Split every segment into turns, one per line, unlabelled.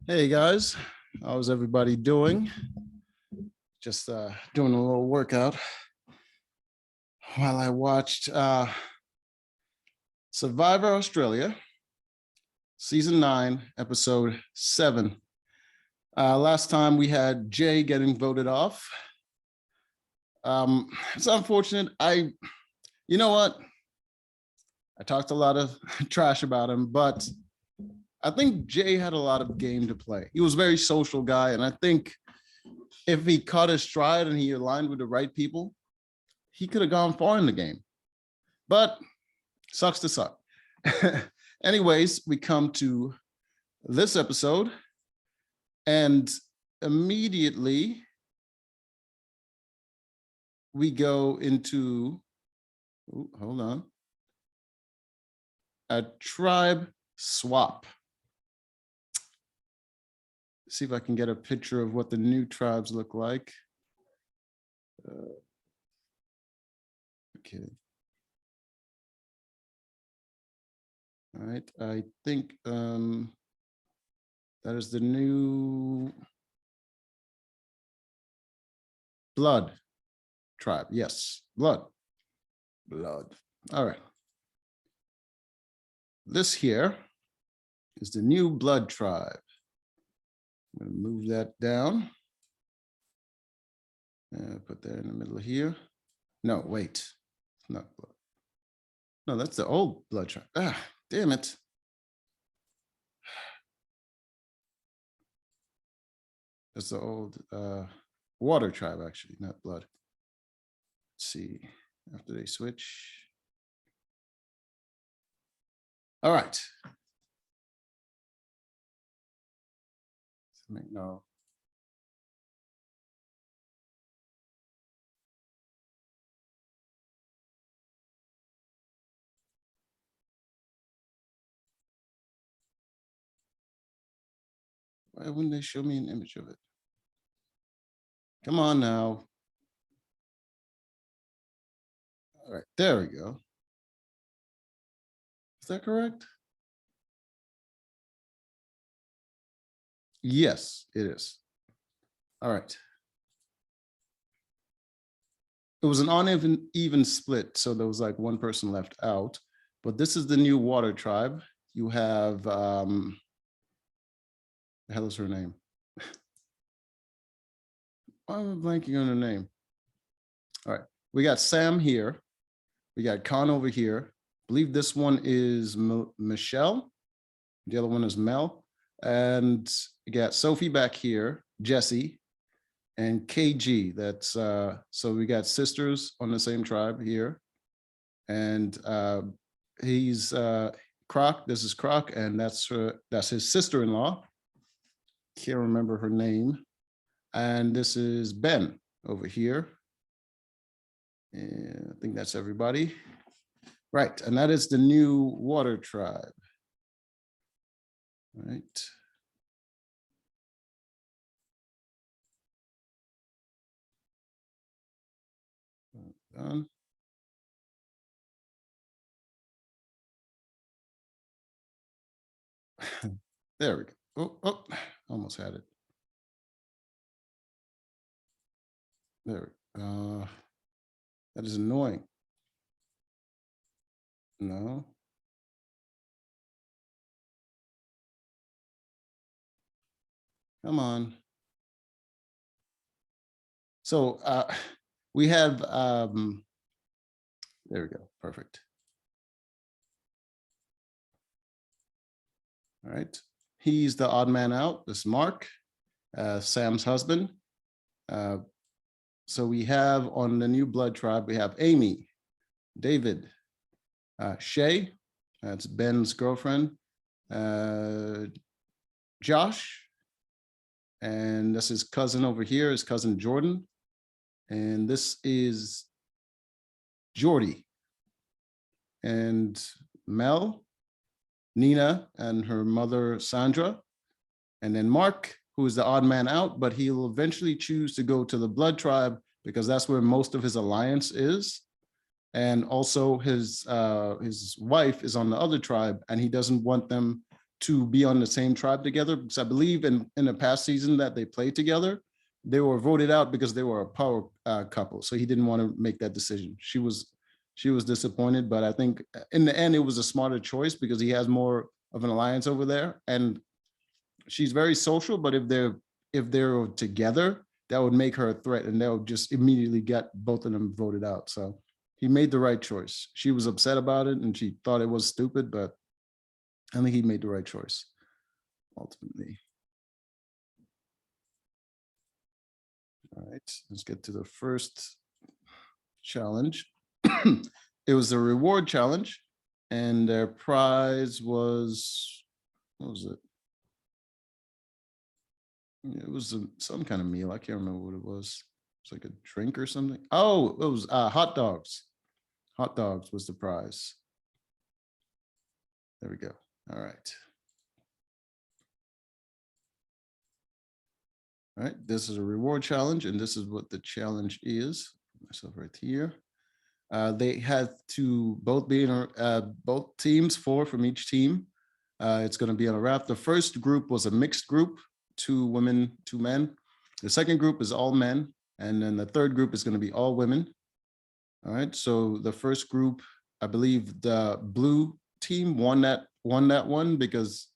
Hey guys, how's everybody doing? Just doing a little workout while I watched Survivor Australia, season 9, episode 7. Last time we had Jay getting voted off. It's unfortunate. You know what? I talked a lot of trash about him, but I think Jay had a lot of game to play. He was a very social guy, and I think if he caught his stride and he aligned with the right people, he could have gone far in the game. But sucks to suck. Anyways, we come to this episode, and immediately we go into, hold on, a tribe swap. See if I can get a picture of what the new tribes look like. Okay. All right, I think that is the new Blood tribe. Yes, Blood. All right. This here is the new Blood tribe. I'm going to move that down. Put that in the middle of here. No, wait. Not Blood. No, that's the old Blood tribe. Ah, damn it. That's the old Water tribe, actually, not Blood. Let's see, after they switch. All right. No. Why wouldn't they show me an image of it? Come on now. All right, there we go. Is that correct? Yes, it is. All right. It was an uneven split, so there was like one person left out. But this is the new Water tribe. You have, the hell is her name? Why am I blanking on her name? All right, we got Sam here. We got Khan over here. I believe this one is Michelle. The other one is Mel. And you got Sophie back here, Jesse, and KG. That's so we got sisters on the same tribe here. And he's Croc. This is Croc, and that's his sister-in-law. Can't remember her name. And this is Ben over here. And I think that's everybody. Right, and that is the new Water tribe. All right. Done. There we go. Oh, almost had it. There. That is annoying. No. Come on. So we have, there we go. Perfect. All right. He's the odd man out. This is Mark, Sam's husband. So we have on the new Blood tribe, we have Amy, David, Shay, that's Ben's girlfriend, Josh, and this is cousin over here, his cousin Jordan, and this is Jordy, and Mel, Nina, and her mother Sandra, and then Mark, who is the odd man out, but he'll eventually choose to go to the Blood tribe because that's where most of his alliance is. And also his wife is on the other tribe, and he doesn't want them to be on the same tribe together, because I believe in the past season that they played together, they were voted out because they were a power couple. So he didn't want to make that decision. She was disappointed, but I think in the end it was a smarter choice because he has more of an alliance over there, and she's very social. But if they're together, that would make her a threat, and that would just immediately get both of them voted out. So he made the right choice. She was upset about it and she thought it was stupid, but I think he made the right choice ultimately. All right, let's get to the first challenge. It was a reward challenge, and their prize was, what was it? It was some kind of meal. I can't remember what it was. It's like a drink or something. Oh, it was hot dogs. Hot dogs was the prize. There we go. All right. All right, this is a reward challenge, and this is what the challenge is. Myself right here. They had to both be in both teams, 4 from each team. It's going to be on a raft. The first group was a mixed group, 2 women, 2 men. The second group is all men, and then the third group is going to be all women. All right, so the first group, I believe the blue team won that one because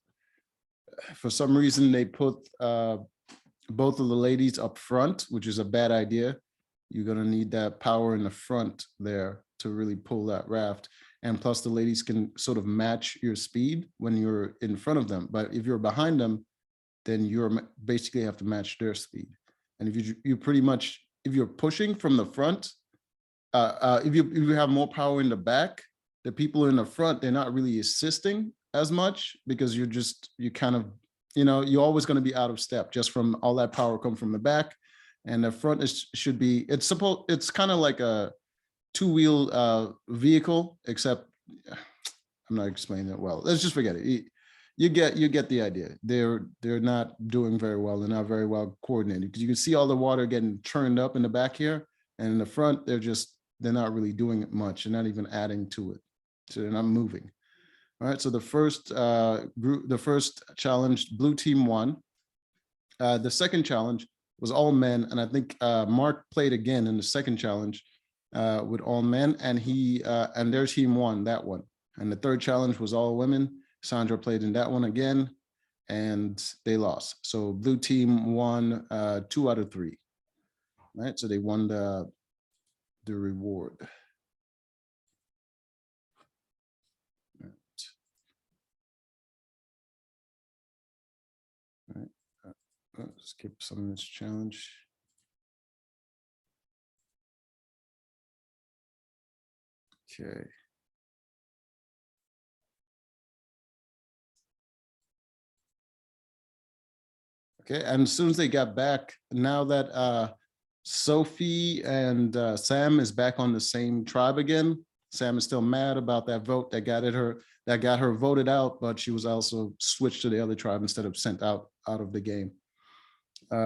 for some reason they put both of the ladies up front, which is a bad idea. You're going to need that power in the front there to really pull that raft. And plus the ladies can sort of match your speed when you're in front of them. But if you're behind them, then you're basically have to match their speed. And if you pretty much, if you're pushing from the front, if you have more power in the back, the people in the front, they're not really assisting as much because you kind of, you're always going to be out of step just from all that power come from the back. And the front should be, it's kind of like a 2-wheel vehicle, except I'm not explaining it well. Let's just forget it. You get the idea. They're not doing very well. They're not very well coordinated because you can see all the water getting churned up in the back here, and in the front they're not really doing it much. They're not even adding to it, so they're not moving. All right. So the first the first challenge, blue team won. The second challenge was all men, and I think Mark played again in the second challenge with all men, and and their team won that one. And the third challenge was all women. Sandra played in that one again, and they lost. So blue team won 2 out of 3. Right, so they won the reward. Right. All right. Skip some of this challenge. Okay. Okay, and as soon as they got back, now that Sophie and Sam is back on the same tribe again, Sam is still mad about that vote that got her voted out, but she was also switched to the other tribe instead of sent out of the game.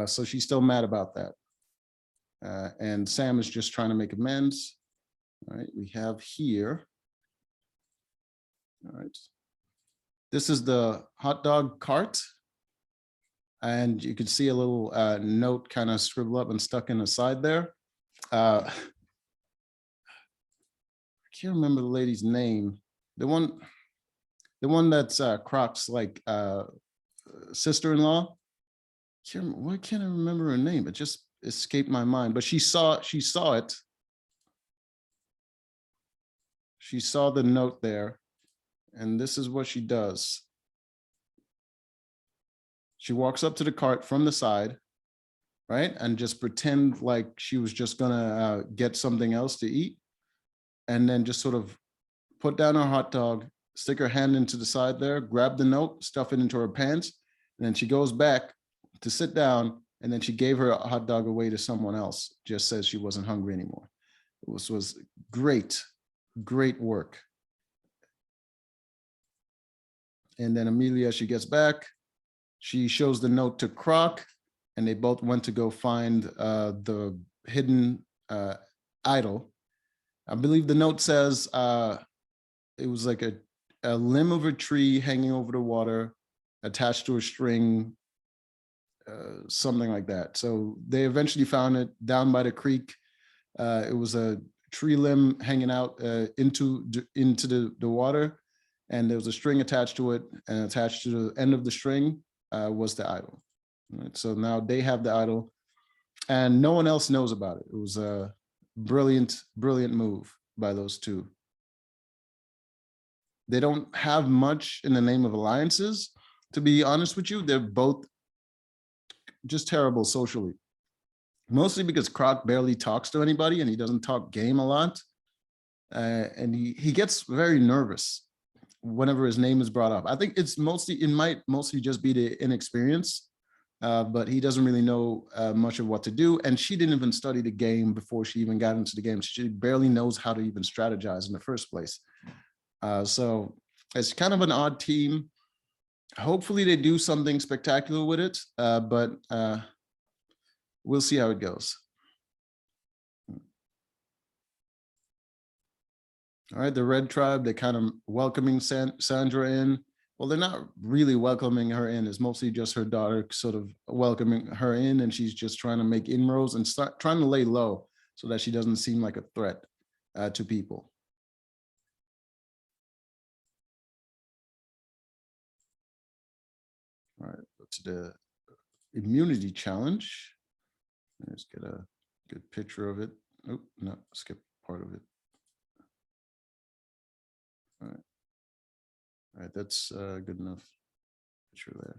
So she's still mad about that. And Sam is just trying to make amends. All right, we have here. All right. This is the hot dog cart. And you can see a little note kind of scribbled up and stuck in the side there. I can't remember the lady's name. The one that's Croc's like sister-in-law. Why can't I remember her name? It just escaped my mind. But she saw it. She saw the note there, and this is what she does. She walks up to the cart from the side, right? And just pretend like she was just gonna get something else to eat. And then just sort of put down her hot dog, stick her hand into the side there, grab the note, stuff it into her pants. And then she goes back to sit down. And then she gave her hot dog away to someone else, just says she wasn't hungry anymore. It was great, great work. And then Amelia, she gets back. She shows the note to Croc, and they both went to go find the hidden idol. I believe the note says it was like a limb of a tree hanging over the water, attached to a string, something like that. So they eventually found it down by the creek. It was a tree limb hanging out into the water, and there was a string attached to it, and attached to the end of the string was the idol. Right? So now they have the idol, and no one else knows about it. It was a brilliant move by those two. They don't have much in the name of alliances. To be honest with you, they're both just terrible socially. Mostly because Croc barely talks to anybody and he doesn't talk game a lot. And he gets very nervous whenever his name is brought up. I think it might mostly just be the inexperience, but he doesn't really know much of what to do. And she didn't even study the game before she even got into the game. She barely knows how to even strategize in the first place. So it's kind of an odd team. Hopefully they do something spectacular with it, but we'll see how it goes. All right, the Red Tribe, they're kind of welcoming Sandra in. Well, they're not really welcoming her in. It's mostly just her daughter sort of welcoming her in, and she's just trying to make inroads and start trying to lay low so that she doesn't seem like a threat to people. All right, go to the immunity challenge. Let's get a good picture of it. Oh, no, skip part of it. All right, that's good enough picture there.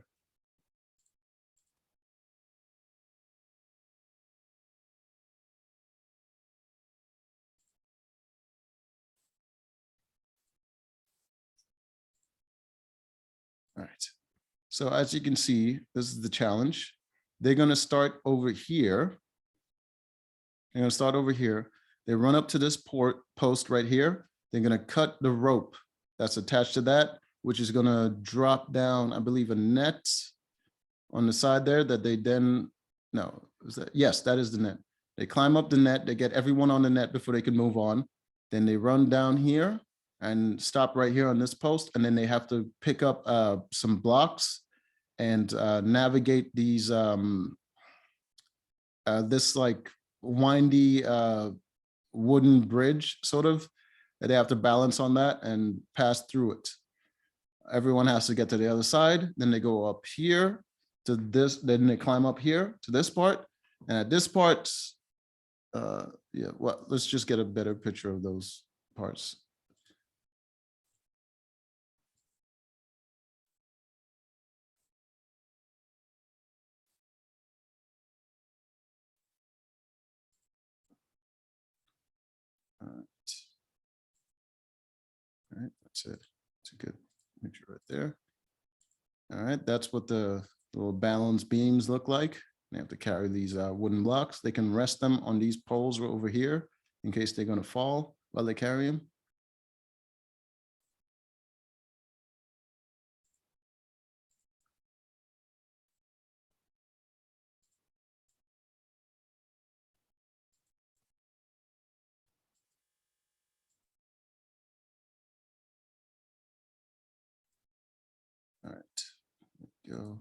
All right, so as you can see, this is the challenge. They're going to start over here. They're going to start over here. They run up to this post right here. They're going to cut the rope that's attached to that, which is going to drop down, I believe, a net on the side there that they then, no, is that? Yes, that is the net. They climb up the net. They get everyone on the net before they can move on. Then they run down here and stop right here on this post. And then they have to pick up some blocks and navigate these, this like windy wooden bridge sort of, that they have to balance on that and pass through it. Everyone has to get to the other side. Then they go up here to this, then they climb up here to this part. And at this part, yeah, well, let's just get a better picture of those parts. All right, that's it. It's a good picture right there. All right, that's what the little balance beams look like. They have to carry these wooden blocks. They can rest them on these poles over here in case they're going to fall while they carry them. All right, go.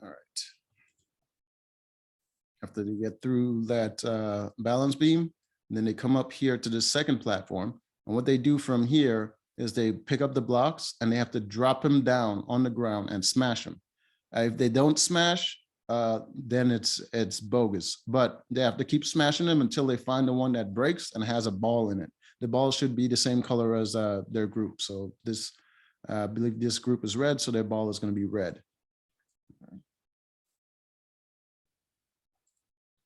All right. After they get through that balance beam, then they come up here to the second platform. And what they do from here is they pick up the blocks and they have to drop them down on the ground and smash them. If they don't smash, then it's bogus. But they have to keep smashing them until they find the one that breaks and has a ball in it. The ball should be the same color as their group. So this, I believe this group is red, so their ball is going to be red.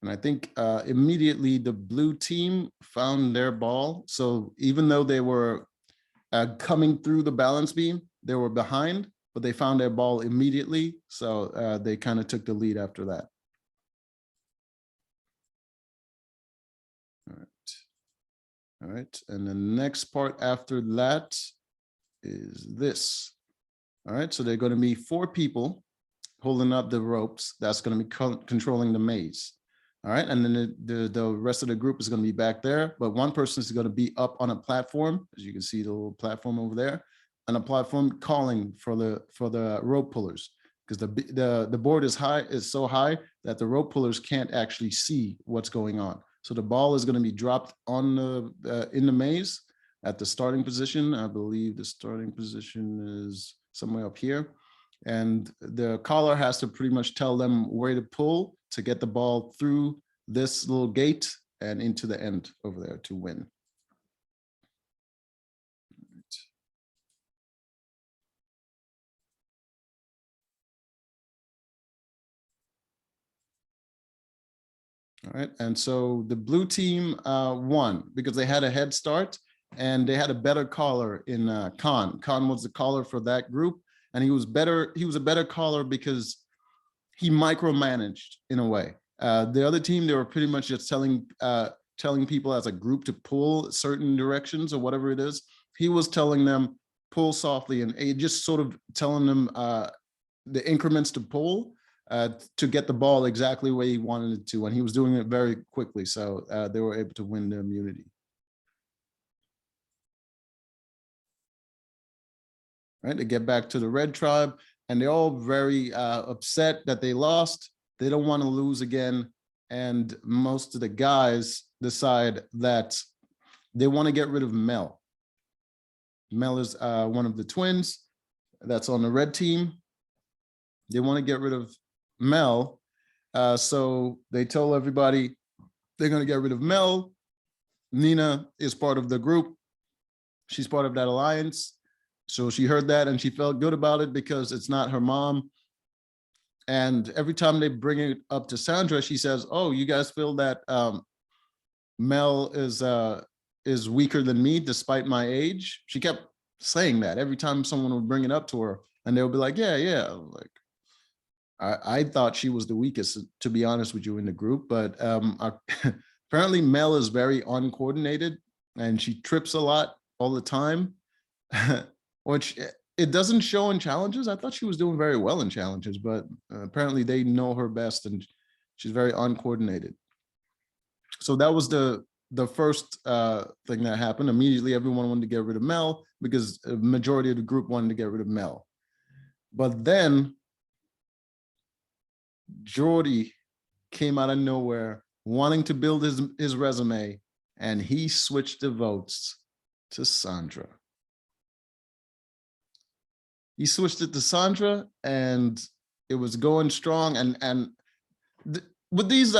And I think immediately the blue team found their ball. So even though they were coming through the balance beam, they were behind, but they found their ball immediately. So they kind of took the lead after that. All right. All right. And the next part after that is this. All right. So they're going to be 4 people holding up the ropes. That's going to be controlling the maze. All right, and then the rest of the group is going to be back there, but one person is going to be up on a platform, as you can see the little platform over there, on a platform calling for the rope pullers, because the board is so high that the rope pullers can't actually see what's going on. So the ball is going to be dropped on in the maze at the starting position. I believe the starting position is somewhere up here. And the caller has to pretty much tell them where to pull to get the ball through this little gate and into the end over there to win. All right, and so the blue team won because they had a head start and they had a better caller in Khan. Khan was the caller for that group, and he was better. He was a better caller because he micromanaged in a way. The other team, they were pretty much just telling people as a group to pull certain directions or whatever it is. He was telling them pull softly and just sort of telling them the increments to pull to get the ball exactly where he wanted it to, and he was doing it very quickly, so they were able to win the immunity. Right, they get back to the red tribe, and they're all very upset that they lost. They don't want to lose again, and most of the guys decide that they want to get rid of Mel. Mel is one of the twins that's on the red team. They want to get rid of Mel, so they tell everybody they're going to get rid of Mel. Nina is part of the group. She's part of that alliance. So she heard that and she felt good about it because it's not her mom. And every time they bring it up to Sandra, she says, "Oh, you guys feel that Mel is weaker than me despite my age?" She kept saying that every time someone would bring it up to her, and they would be like, "Yeah." Like, I thought she was the weakest, to be honest with you, in the group, but apparently Mel is very uncoordinated and she trips a lot all the time, which it doesn't show in challenges. I thought she was doing very well in challenges, but apparently they know her best and she's very uncoordinated. So that was the first thing that happened. Immediately, everyone wanted to get rid of Mel because a majority of the group wanted to get rid of Mel. But then Jordy came out of nowhere wanting to build his resume, and he switched the votes to Sandra. He switched it to Sandra, and it was going strong. And with these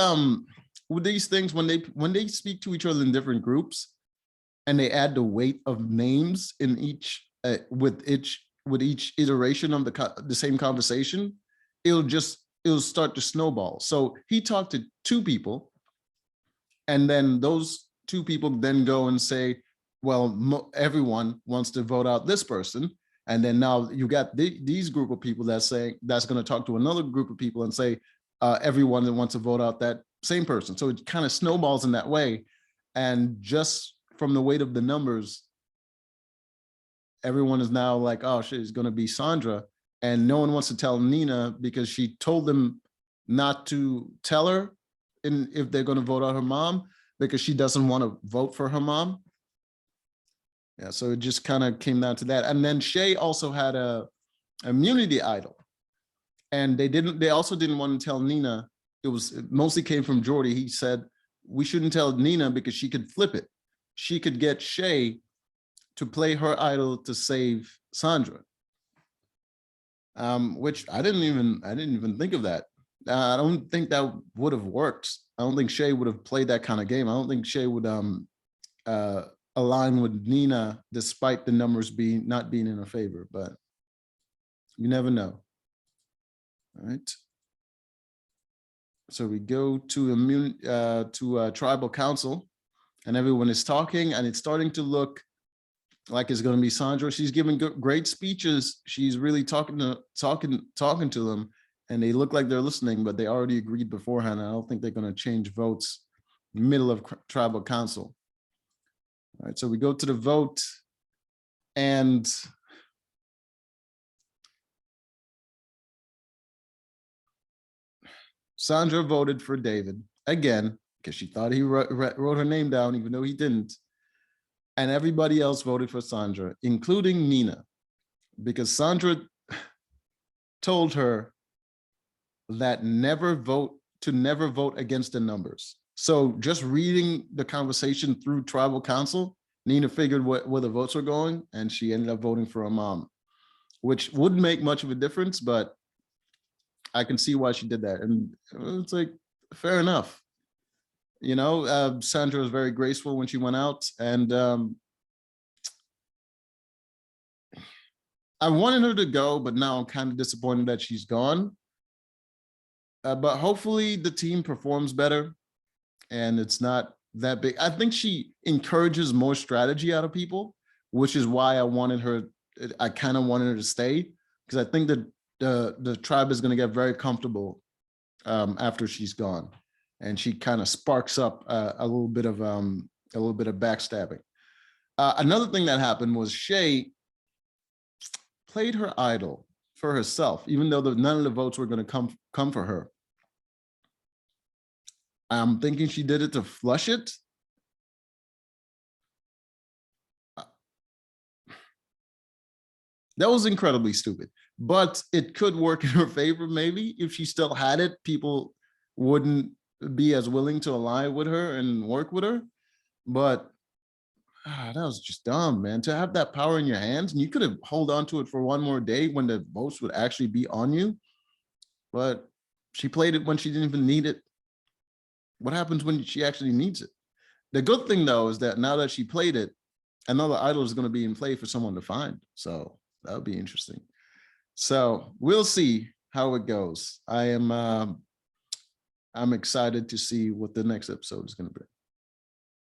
things, when they speak to each other in different groups, and they add the weight of names in each with each iteration of the same conversation, it'll start to snowball. So he talked to two people, and then those two people then go and say, well, everyone wants to vote out this person. And then now you got these group of people that's going to talk to another group of people and say, everyone that wants to vote out that same person. So it kind of snowballs in that way. And just from the weight of the numbers, everyone is now like, oh shit, it's going to be Sandra. And no one wants to tell Nina because she told them not to tell her if they're going to vote out her mom, because she doesn't want to vote for her mom. Yeah, so it just kind of came down to that. And then Shay also had a immunity idol, and they also didn't want to tell Nina. It mostly came from Jordy. He said we shouldn't tell Nina because she could flip it. She could get Shay to play her idol to save Sandra. Which I didn't even think of that. I don't think that would have worked. I don't think Shay would have played that kind of game. I don't think Shay would align with Nina despite the numbers not being in her favor, but you never know. All right. So we go to tribal council, and everyone is talking, and it's starting to look like it's going to be Sandra. She's giving great speeches. She's really talking to them, and they look like they're listening, but they already agreed beforehand. I don't think they're going to change votes middle of tribal council. All right, so we go to the vote, and Sandra voted for David. again, because she thought he wrote her name down, even though he didn't. And everybody else voted for Sandra, including Nina, because Sandra told her that never vote against the numbers. So just reading the conversation through tribal council, Nina figured where the votes were going, and she ended up voting for her mom, which wouldn't make much of a difference, but I can see why she did that. And it's like, fair enough. You know, Sandra was very graceful when she went out, and I wanted her to go, but now I'm kind of disappointed that she's gone. But hopefully the team performs better and it's not that big. I think she encourages more strategy out of people, which is why I kind of wanted her to stay, because I think that the tribe is going to get very comfortable after she's gone, and she kind of sparks up a little bit of backstabbing. Another thing that happened was Shay played her idol for herself, even though none of the votes were going to come for her. I'm thinking she did it to flush it. That was incredibly stupid, but it could work in her favor. Maybe if she still had it, people wouldn't be as willing to align with her and work with her. But that was just dumb, man. To have that power in your hands, and you could have hold on to it for one more day when the votes would actually be on you. But she played it when she didn't even need it. What happens when she actually needs it? The good thing, though, is that now that she played it, another idol is going to be in play for someone to find. So that would be interesting. So we'll see how it goes. I'm excited to see what the next episode is going to be.